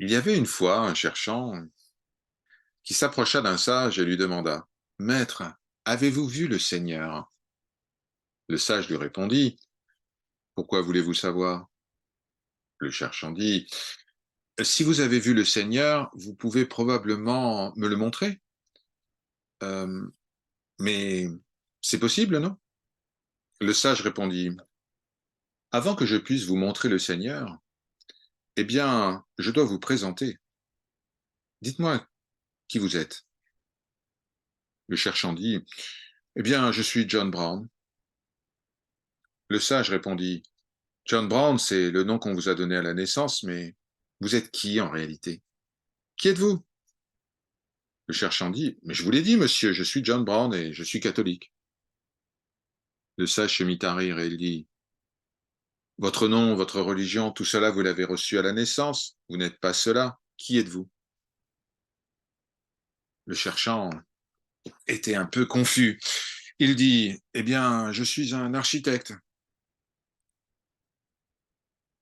Il y avait une fois un cherchant qui s'approcha d'un sage et lui demanda: Maître, avez-vous vu le Seigneur? Le sage lui répondit: Pourquoi voulez-vous savoir? Le cherchant dit: Si vous avez vu le Seigneur, vous pouvez probablement me le montrer. Euh, mais c'est possible, non? Le sage répondit: Avant que je puisse vous montrer le Seigneur, eh bien, je dois vous présenter. Dites-moi qui vous êtes. Le cherchant dit: Eh bien, je suis John Brown. Le sage répondit: John Brown, c'est le nom qu'on vous a donné à la naissance, mais vous êtes qui en réalité? Qui êtes-vous? Le cherchant dit: Mais je vous l'ai dit, monsieur, je suis John Brown et je suis catholique. Le sage se mit à rire et il dit: Votre nom, votre religion, tout cela, vous l'avez reçu à la naissance. Vous n'êtes pas cela. Qui êtes-vous? Le cherchant était un peu confus. Il dit: Eh bien, je suis un architecte.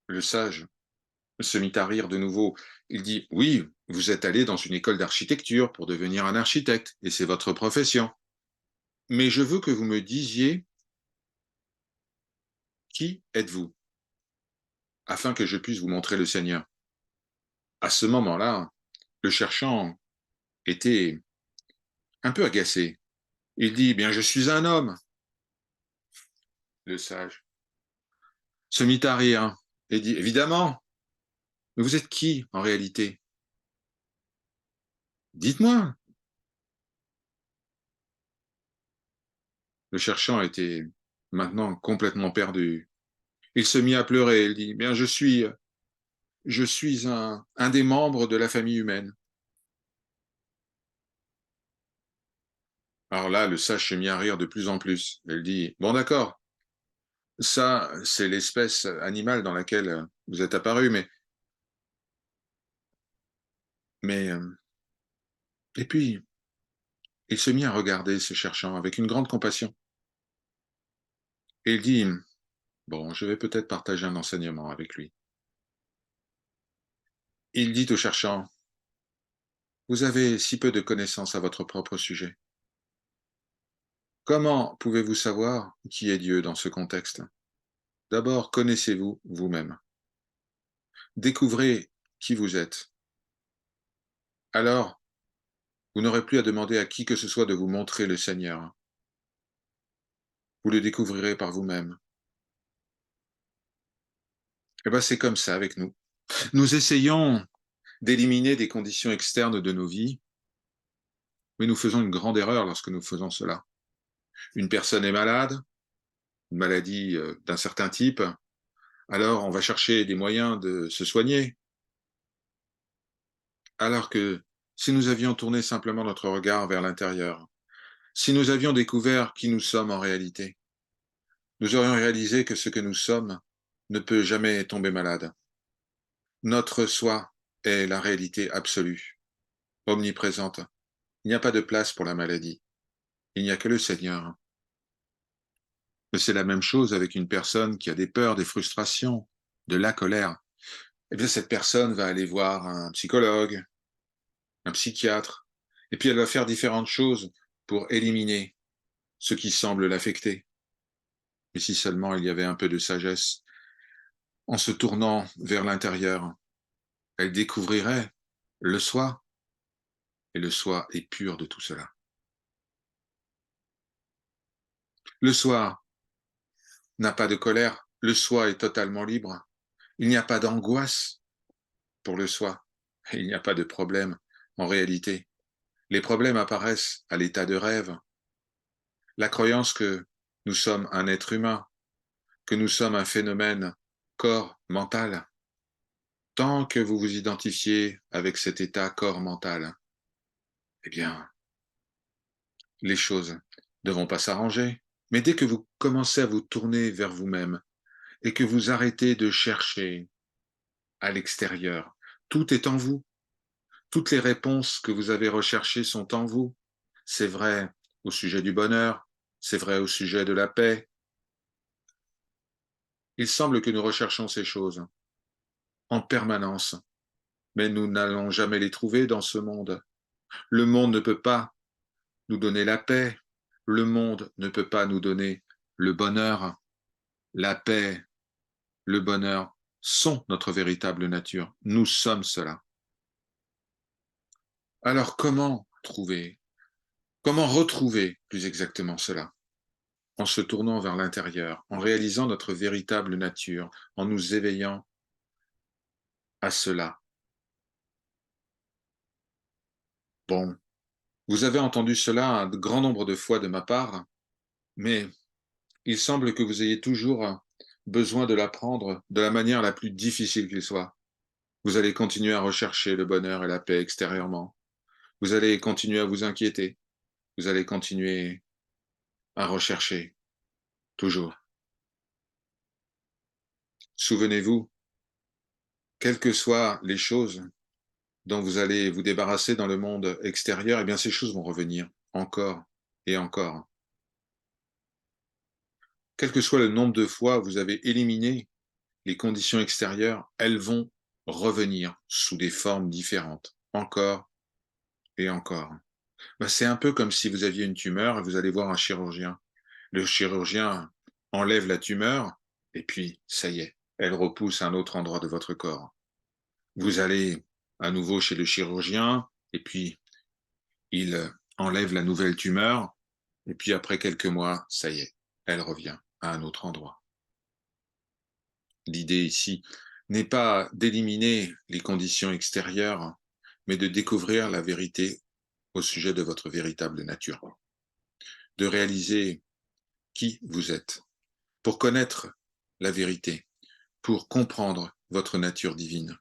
Le sage se mit à rire de nouveau. Il dit: Oui, vous êtes allé dans une école d'architecture pour devenir un architecte, et c'est votre profession. Mais je veux que vous me disiez qui êtes-vous, afin que je puisse vous montrer le Seigneur. À ce moment-là, le cherchant était un peu agacé. Il dit: Bien, je suis un homme. Le sage se mit à rire et dit: Évidemment, mais vous êtes qui en réalité? Dites-moi. Le cherchant était maintenant complètement perdu. Il se mit à pleurer. Il dit: Bien, je suis un des membres de la famille humaine. Alors là, le sage se mit à rire de plus en plus. Elle dit: Bon, d'accord, ça, c'est l'espèce animale dans laquelle vous êtes apparu, mais et puis, il se mit à regarder ce cherchant avec une grande compassion. Et il dit: Bon, je vais peut-être partager un enseignement avec lui. Il dit au cherchant: Vous avez si peu de connaissances à votre propre sujet. Comment pouvez-vous savoir qui est Dieu dans ce contexte? D'abord, connaissez-vous vous-même. Découvrez qui vous êtes. Alors, vous n'aurez plus à demander à qui que ce soit de vous montrer le Seigneur. Vous le découvrirez par vous-même. Et bien, c'est comme ça avec nous. Nous essayons d'éliminer des conditions externes de nos vies, mais nous faisons une grande erreur lorsque nous faisons cela. Une personne est malade, une maladie d'un certain type, alors on va chercher des moyens de se soigner, alors que si nous avions tourné simplement notre regard vers l'intérieur, si nous avions découvert qui nous sommes en réalité, nous aurions réalisé que ce que nous sommes ne peut jamais tomber malade. Notre soi est la réalité absolue, omniprésente. Il n'y a pas de place pour la maladie. Il n'y a que le Seigneur. Mais c'est la même chose avec une personne qui a des peurs, des frustrations, de la colère. Eh bien, cette personne va aller voir un psychologue, un psychiatre, et puis elle va faire différentes choses pour éliminer ce qui semble l'affecter. Mais si seulement il y avait un peu de sagesse, en se tournant vers l'intérieur, elle découvrirait le soi, et le soi est pur de tout cela. Le soi n'a pas de colère, le soi est totalement libre. Il n'y a pas d'angoisse pour le soi, il n'y a pas de problème en réalité. Les problèmes apparaissent à l'état de rêve. La croyance que nous sommes un être humain, que nous sommes un phénomène corps mental. Tant que vous vous identifiez avec cet état corps mental, eh bien, les choses ne vont pas s'arranger. Mais dès que vous commencez à vous tourner vers vous-même et que vous arrêtez de chercher à l'extérieur, tout est en vous. Toutes les réponses que vous avez recherchées sont en vous. C'est vrai au sujet du bonheur, c'est vrai au sujet de la paix. Il semble que nous recherchons ces choses en permanence, mais nous n'allons jamais les trouver dans ce monde. Le monde ne peut pas nous donner la paix. Le monde ne peut pas nous donner le bonheur. La paix, le bonheur sont notre véritable nature. Nous sommes cela. Alors comment retrouver plus exactement cela? En se tournant vers l'intérieur, en réalisant notre véritable nature, en nous éveillant à cela. Bon, vous avez entendu cela un grand nombre de fois de ma part, mais il semble que vous ayez toujours besoin de l'apprendre de la manière la plus difficile qu'il soit. Vous allez continuer à rechercher le bonheur et la paix extérieurement. Vous allez continuer à vous inquiéter. Vous allez continuer à rechercher, toujours. Souvenez-vous, quelles que soient les choses dont vous allez vous débarrasser dans le monde extérieur, eh bien ces choses vont revenir encore et encore. Quel que soit le nombre de fois où vous avez éliminé les conditions extérieures, elles vont revenir sous des formes différentes, encore et encore. Ben, c'est un peu comme si vous aviez une tumeur et vous allez voir un chirurgien. Le chirurgien enlève la tumeur et puis, ça y est, elle repousse à un autre endroit de votre corps. Vous allez à nouveau chez le chirurgien et puis il enlève la nouvelle tumeur et puis après quelques mois, ça y est, elle revient à un autre endroit. L'idée ici n'est pas d'éliminer les conditions extérieures, mais de découvrir la vérité au sujet de votre véritable nature, de réaliser qui vous êtes, pour connaître la vérité, pour comprendre votre nature divine.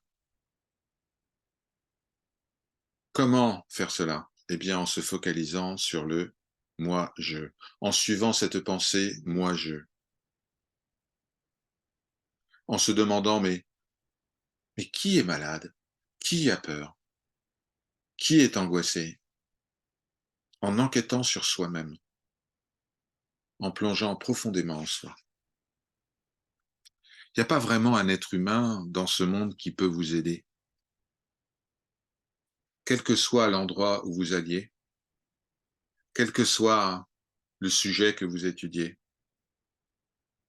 Comment faire cela? Eh bien, en se focalisant sur le moi-je, en suivant cette pensée moi-je, en se demandant mais qui est malade? Qui a peur? Qui est angoissé? En enquêtant sur soi-même, en plongeant profondément en soi. Il n'y a pas vraiment un être humain dans ce monde qui peut vous aider. Quel que soit l'endroit où vous alliez, quel que soit le sujet que vous étudiez,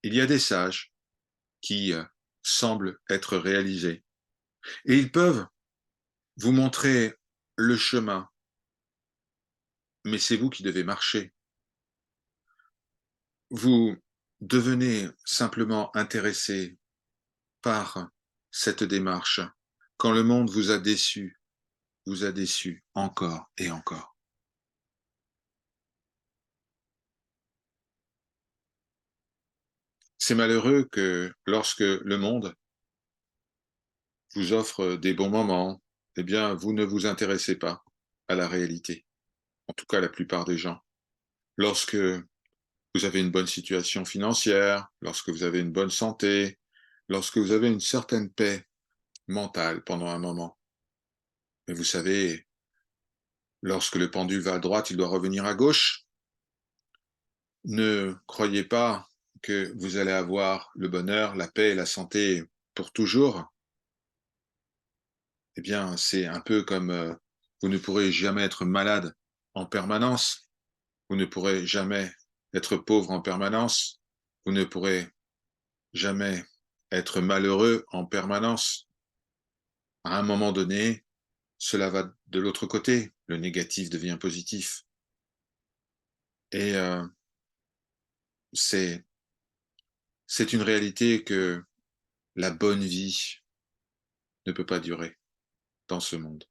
il y a des sages qui semblent être réalisés. Et ils peuvent vous montrer le chemin, mais c'est vous qui devez marcher. Vous devenez simplement intéressé par cette démarche quand le monde vous a déçu encore et encore. C'est malheureux que lorsque le monde vous offre des bons moments, eh bien, vous ne vous intéressez pas à la réalité. En tout cas, la plupart des gens. Lorsque vous avez une bonne situation financière, lorsque vous avez une bonne santé, lorsque vous avez une certaine paix mentale pendant un moment. Mais vous savez, lorsque le pendule va à droite, il doit revenir à gauche. Ne croyez pas que vous allez avoir le bonheur, la paix et la santé pour toujours. Eh bien, c'est un peu comme vous ne pourrez jamais être malade en permanence, vous ne pourrez jamais être pauvre en permanence, vous ne pourrez jamais être malheureux en permanence. À un moment donné, cela va de l'autre côté, le négatif devient positif. Et c'est c'est une réalité que la bonne vie ne peut pas durer dans ce monde.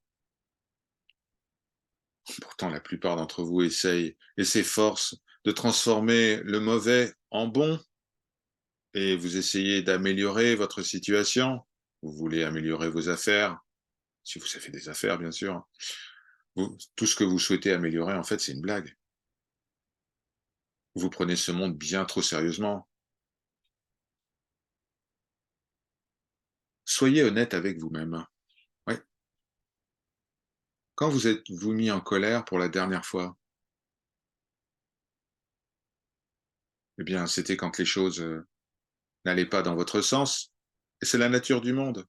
Pourtant, la plupart d'entre vous essayent et s'efforcent de transformer le mauvais en bon et vous essayez d'améliorer votre situation. Vous voulez améliorer vos affaires, si vous avez des affaires, bien sûr. Tout ce que vous souhaitez améliorer, en fait, c'est une blague. Vous prenez ce monde bien trop sérieusement. Soyez honnête avec vous-même. Ouais. Quand vous êtes-vous mis en colère pour la dernière fois? Eh bien, c'était quand les choses n'allaient pas dans votre sens. Et c'est la nature du monde.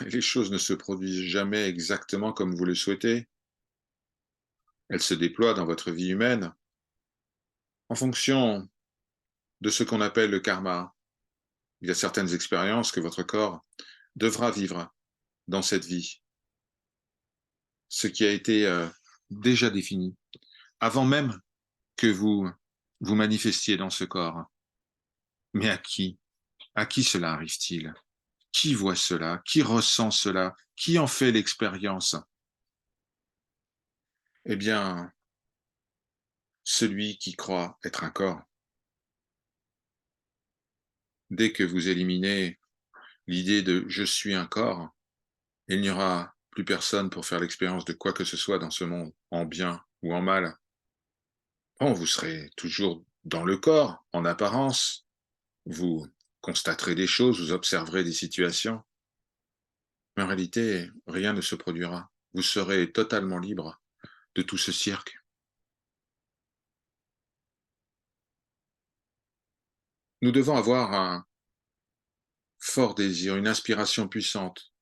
Les choses ne se produisent jamais exactement comme vous le souhaitez. Elles se déploient dans votre vie humaine en fonction de ce qu'on appelle le karma. Il y a certaines expériences que votre corps devra vivre dans cette vie, ce qui a été déjà défini, avant même que vous vous manifestiez dans ce corps. Mais à qui? À qui cela arrive-t-il? Qui voit cela? Qui ressent cela? Qui en fait l'expérience? Eh bien, celui qui croit être un corps. Dès que vous éliminez l'idée de je suis un corps, il n'y aura plus personne pour faire l'expérience de quoi que ce soit dans ce monde, en bien ou en mal. Bon, vous serez toujours dans le corps, en apparence. Vous constaterez des choses, vous observerez des situations, mais en réalité, rien ne se produira. Vous serez totalement libre de tout ce cirque. Nous devons avoir un fort désir, une inspiration puissante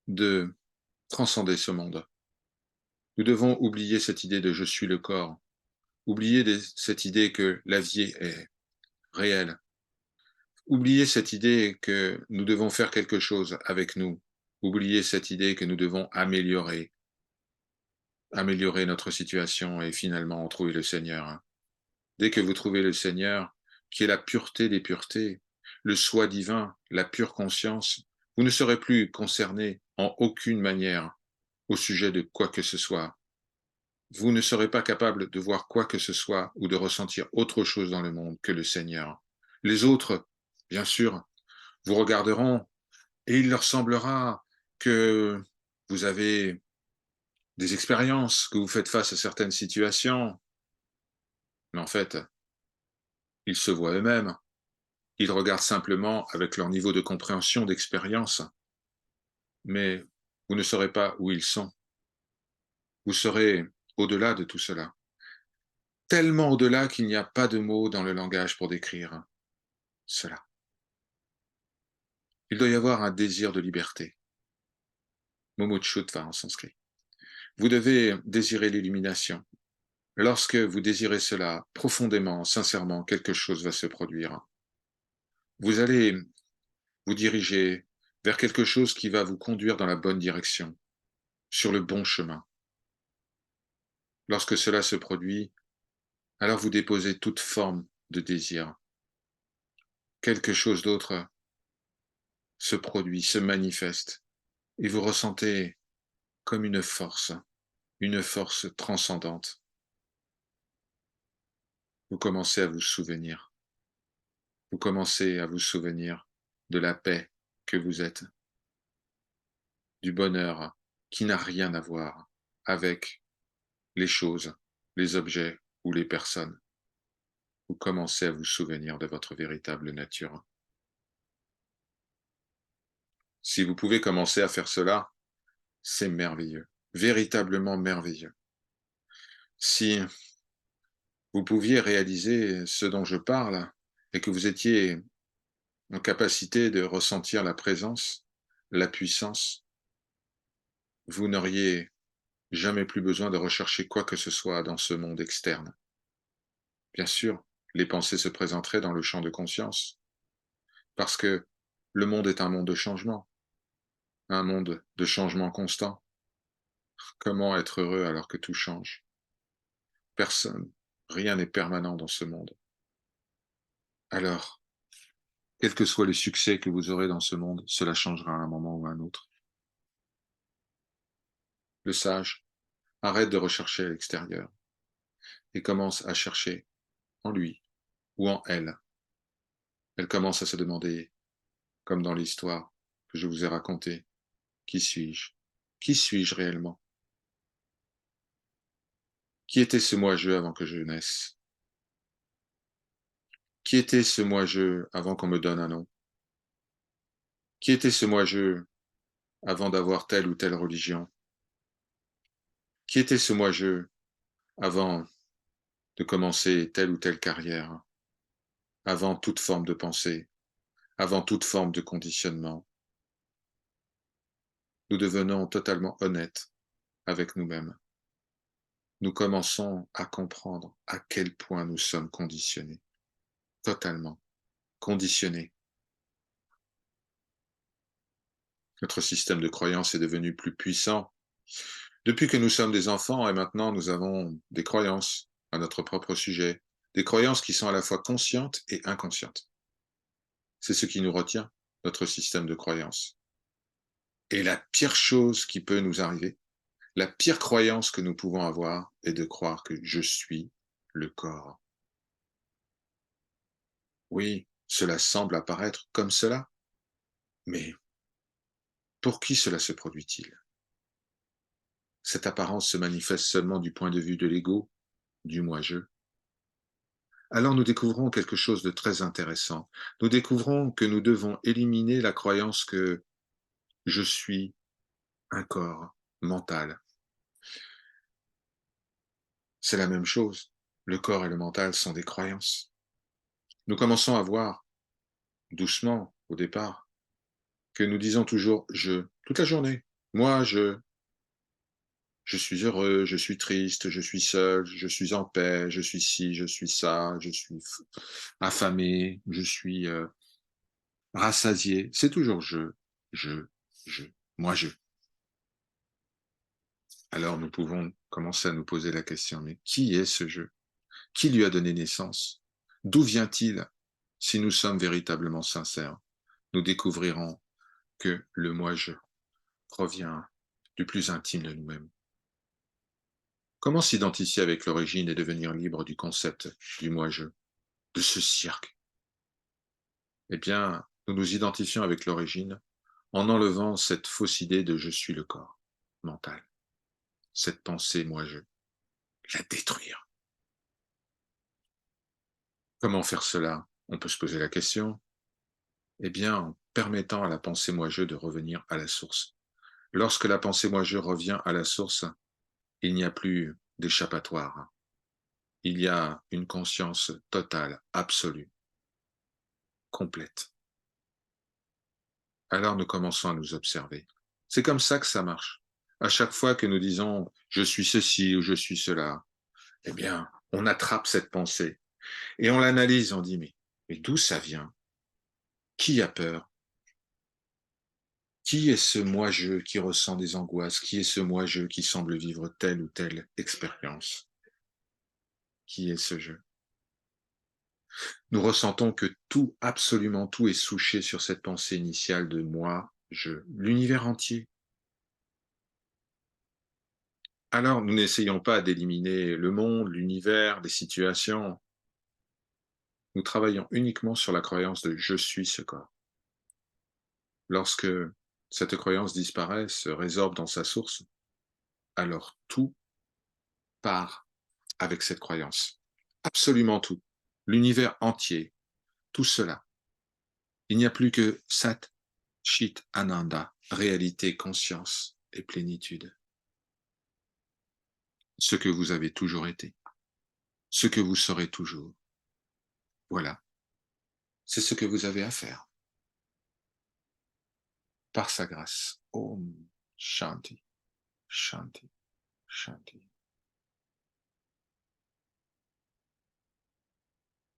de transcender ce monde. Nous devons oublier cette idée de je suis le corps, oublier cette idée que la vie est réelle, oublier cette idée que nous devons faire quelque chose avec nous, oublier cette idée que nous devons améliorer notre situation et finalement trouver le Seigneur. Dès que vous trouvez le Seigneur, qui est la pureté des puretés, le soi divin, la pure conscience, vous ne serez plus concerné en aucune manière au sujet de quoi que ce soit. Vous ne serez pas capable de voir quoi que ce soit ou de ressentir autre chose dans le monde que le Seigneur. Les autres, bien sûr, vous regarderont et il leur semblera que vous avez des expériences, que vous faites face à certaines situations, mais en fait, ils se voient eux-mêmes. Ils regardent simplement avec leur niveau de compréhension, d'expérience, mais vous ne saurez pas où ils sont. Vous serez au-delà de tout cela. Tellement au-delà qu'il n'y a pas de mots dans le langage pour décrire cela. Il doit y avoir un désir de liberté. Mumutshutva en sanskrit. Vous devez désirer l'illumination. Lorsque vous désirez cela profondément, sincèrement, quelque chose va se produire. Vous allez vous diriger vers quelque chose qui va vous conduire dans la bonne direction, sur le bon chemin. Lorsque cela se produit, alors vous déposez toute forme de désir. Quelque chose d'autre se produit, se manifeste, et vous ressentez comme une force transcendante. Vous commencez à vous souvenir. Vous commencez à vous souvenir de la paix que vous êtes, du bonheur qui n'a rien à voir avec les choses, les objets ou les personnes. Vous commencez à vous souvenir de votre véritable nature. Si vous pouvez commencer à faire cela, c'est merveilleux, véritablement merveilleux. Si vous pouviez réaliser ce dont je parle et que vous étiez en capacité de ressentir la présence, la puissance, vous n'auriez jamais plus besoin de rechercher quoi que ce soit dans ce monde externe. Bien sûr, les pensées se présenteraient dans le champ de conscience, parce que le monde est un monde de changement, un monde de changement constant. Comment être heureux alors que tout change? Personne, rien n'est permanent dans ce monde. Alors, quel que soit le succès que vous aurez dans ce monde, cela changera à un moment ou à un autre. Le sage arrête de rechercher à l'extérieur et commence à chercher en lui ou en elle. Elle commence à se demander, comme dans l'histoire que je vous ai racontée, qui suis-je? Qui suis-je réellement? Qui était ce moi-je avant que je naisse? Qui était ce moi-je avant qu'on me donne un nom? Qui était ce moi-je avant d'avoir telle ou telle religion? Qui était ce moi-je avant de commencer telle ou telle carrière? Avant toute forme de pensée, avant toute forme de conditionnement? nous devenons totalement honnêtes avec nous-mêmes. Nous commençons à comprendre à quel point nous sommes conditionnés, totalement conditionnés. Notre système de croyance est devenu plus puissant depuis que nous sommes des enfants et maintenant nous avons des croyances à notre propre sujet, des croyances qui sont à la fois conscientes et inconscientes. C'est ce qui nous retient, notre système de croyance. Et la pire chose qui peut nous arriver, la pire croyance que nous pouvons avoir est de croire que je suis le corps. Oui, cela semble apparaître comme cela, mais pour qui cela se produit-il? Cette apparence se manifeste seulement du point de vue de l'ego, du moi-je. Alors nous découvrons quelque chose de très intéressant. Nous découvrons que nous devons éliminer la croyance que je suis un corps mental. C'est la même chose. Le corps et le mental sont des croyances. Nous commençons à voir, doucement au départ, que nous disons toujours je toute la journée. Moi, je suis heureux, je suis triste, je suis seul, je suis en paix, je suis ci, je suis ça, je suis affamé, je suis rassasié. C'est toujours je, je, moi je. Alors nous pouvons commencer à nous poser la question, mais qui est ce je? Qui lui a donné naissance? D'où vient-il? Si nous sommes véritablement sincères, nous découvrirons que le moi-je provient du plus intime de nous-mêmes. Comment s'identifier avec l'origine et devenir libre du concept du moi-je, de ce cirque? Eh bien, nous nous identifions avec l'origine en enlevant cette fausse idée de je suis le corps mental, cette pensée moi-je, la détruire. Comment faire cela? On peut se poser la question. Eh bien, en permettant à la pensée moi-je de revenir à la source. Lorsque la pensée moi-je revient à la source, il n'y a plus d'échappatoire. Il y a une conscience totale, absolue, complète. Alors nous commençons à nous observer. C'est comme ça que ça marche. À chaque fois que nous disons je suis ceci ou je suis cela, eh bien, on attrape cette pensée et on l'analyse, on dit mais d'où ça vient? Qui a peur? Qui est ce moi-je qui ressent des angoisses? Qui est ce moi-je qui semble vivre telle ou telle expérience? Qui est ce je? Nous ressentons que tout, absolument tout est souché sur cette pensée initiale de moi, je, l'univers entier. Alors, nous n'essayons pas d'éliminer le monde, l'univers, les situations. Nous travaillons uniquement sur la croyance de je suis ce corps. Lorsque cette croyance disparaît, se résorbe dans sa source, alors tout part avec cette croyance. Absolument tout. L'univers entier, tout cela. Il n'y a plus que Sat, Chit, Ananda, réalité, conscience et plénitude. Ce que vous avez toujours été, ce que vous serez toujours. Voilà, c'est ce que vous avez à faire. Par sa grâce. Om Shanti, Shanti, Shanti.